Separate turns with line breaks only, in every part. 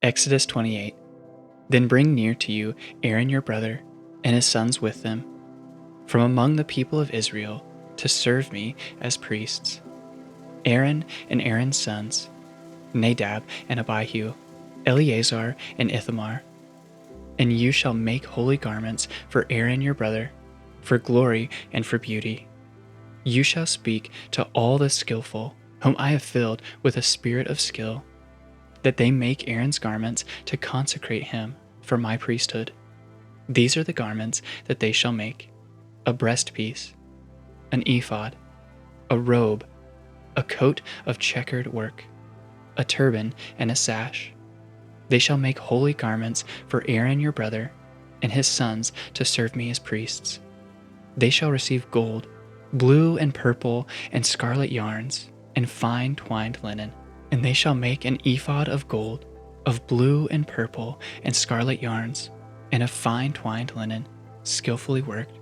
Exodus 28. Then bring near to you Aaron your brother, and his sons with them, from among the people of Israel, to serve me as priests. Aaron and Aaron's sons, Nadab and Abihu, Eleazar and Ithamar. And you shall make holy garments for Aaron your brother, for glory and for beauty. You shall speak to all the skillful, whom I have filled with a spirit of skill, that they make Aaron's garments to consecrate him for my priesthood. These are the garments that they shall make: a breastpiece, an ephod, a robe, a coat of checkered work, a turban, and a sash. They shall make holy garments for Aaron your brother and his sons to serve me as priests. They shall receive gold, blue and purple and scarlet yarns, and fine twined linen. And they shall make an ephod of gold, of blue and purple and scarlet yarns, and of fine twined linen, skillfully worked.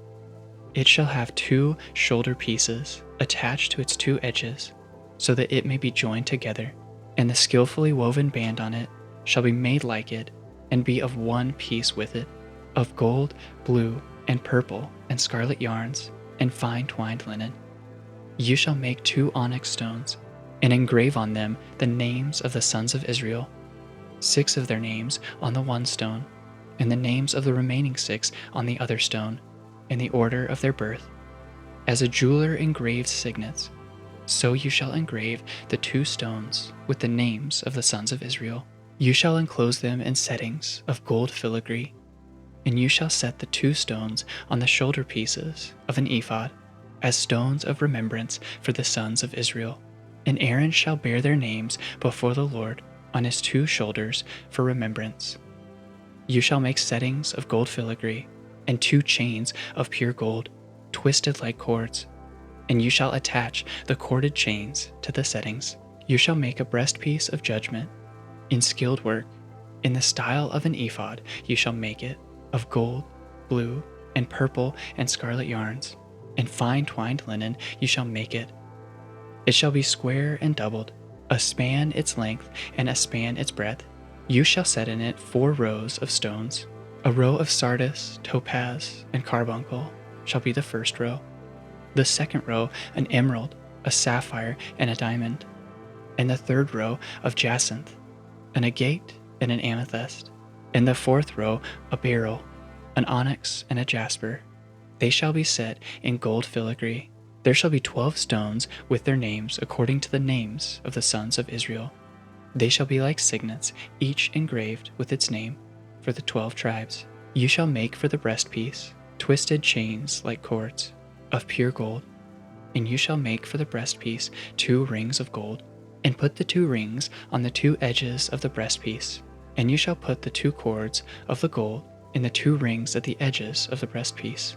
It shall have 2 shoulder pieces attached to its 2 edges, so that it may be joined together, and the skillfully woven band on it shall be made like it, and be of one piece with it, of gold, blue, and purple, and scarlet yarns, and fine twined linen. You shall make 2 onyx stones, and engrave on them the names of the sons of Israel, 6 of their names on the one stone, and the names of the remaining 6 on the other stone, in the order of their birth. As a jeweler engraves signets, so you shall engrave the 2 stones with the names of the sons of Israel. You shall enclose them in settings of gold filigree, and you shall set the 2 stones on the shoulder pieces of an ephod, as stones of remembrance for the sons of Israel. And Aaron shall bear their names before the Lord on his 2 shoulders for remembrance. You shall make settings of gold filigree, and 2 chains of pure gold, twisted like cords, and you shall attach the corded chains to the settings. You shall make a breastpiece of judgment, in skilled work, in the style of an ephod you shall make it, of gold, blue, and purple, and scarlet yarns, and fine twined linen you shall make it. It shall be square and doubled, a span its length, and a span its breadth. You shall set in it 4 rows of stones. A row of sardius, topaz, and carbuncle shall be the first row. The second row an emerald, a sapphire, and a diamond. And the third row of jacinth, an agate, and an amethyst. And the fourth row a beryl, an onyx, and a jasper. They shall be set in gold filigree. There shall be 12 stones with their names according to the names of the sons of Israel. They shall be like signets, each engraved with its name, for the 12 tribes. You shall make for the breastpiece twisted chains like cords, of pure gold. And you shall make for the breastpiece 2 rings of gold, and put the 2 rings on the 2 edges of the breastpiece. And you shall put the 2 cords of the gold in the 2 rings at the edges of the breastpiece.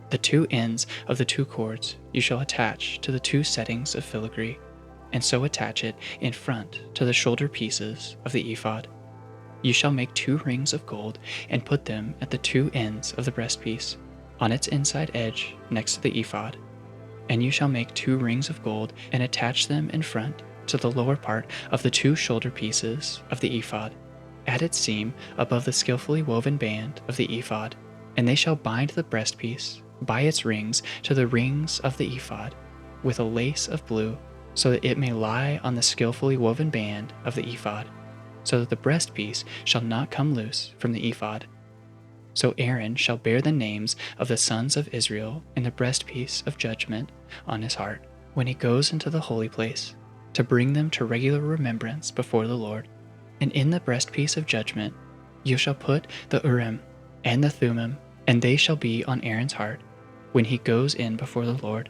The 2 ends of the 2 cords you shall attach to the 2 settings of filigree, and so attach it in front to the shoulder pieces of the ephod. You shall make 2 rings of gold, and put them at the 2 ends of the breastpiece, on its inside edge next to the ephod. And you shall make 2 rings of gold, and attach them in front to the lower part of the 2 shoulder pieces of the ephod, at its seam above the skillfully woven band of the ephod. And they shall bind the breastpiece by its rings to the rings of the ephod with a lace of blue, so that it may lie on the skillfully woven band of the ephod, so that the breastpiece shall not come loose from the ephod. So Aaron shall bear the names of the sons of Israel in the breastpiece of judgment on his heart, when he goes into the holy place, to bring them to regular remembrance before the Lord. And in the breastpiece of judgment you shall put the Urim and the Thummim, and they shall be on Aaron's heart when he goes in before the Lord.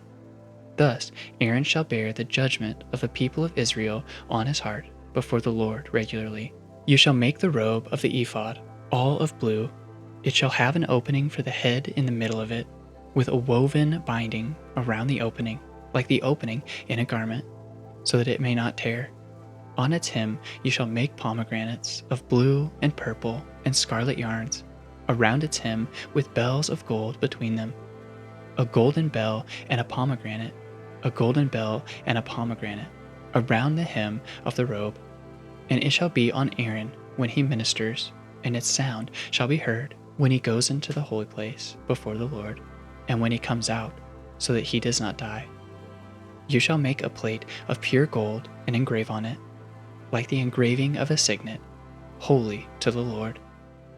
Thus Aaron shall bear the judgment of the people of Israel on his heart before the Lord regularly. You shall make the robe of the ephod all of blue. It shall have an opening for the head in the middle of it, with a woven binding around the opening, like the opening in a garment, so that it may not tear. On its hem you shall make pomegranates of blue and purple and scarlet yarns, around its hem with bells of gold between them. A golden bell and a pomegranate, a golden bell and a pomegranate, around the hem of the robe. And it shall be on Aaron when he ministers, and its sound shall be heard when he goes into the holy place before the Lord, and when he comes out, so that he does not die. You shall make a plate of pure gold and engrave on it, like the engraving of a signet, holy to the Lord.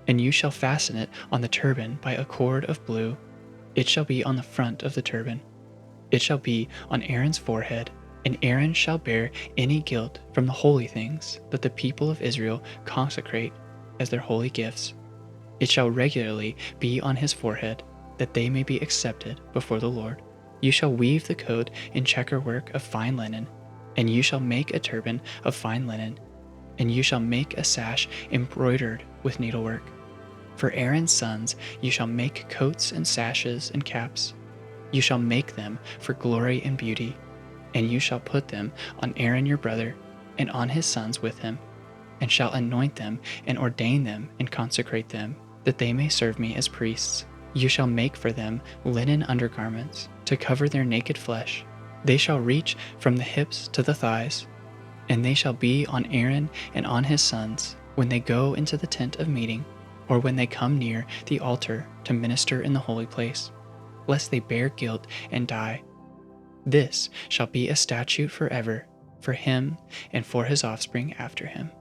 And you shall fasten it on the turban by a cord of blue. It shall be on the front of the turban. It shall be on Aaron's forehead, and Aaron shall bear any guilt from the holy things that the people of Israel consecrate as their holy gifts. It shall regularly be on his forehead, that they may be accepted before the Lord. You shall weave the coat in checker work of fine linen, and you shall make a turban of fine linen, and you shall make a sash embroidered with needlework. For Aaron's sons you shall make coats and sashes and caps. You shall make them for glory and beauty, and you shall put them on Aaron your brother, and on his sons with him, and shall anoint them and ordain them and consecrate them, that they may serve me as priests. You shall make for them linen undergarments to cover their naked flesh. They shall reach from the hips to the thighs, and they shall be on Aaron and on his sons when they go into the tent of meeting, or when they come near the altar to minister in the holy place, lest they bear guilt and die. This shall be a statute forever for him and for his offspring after him.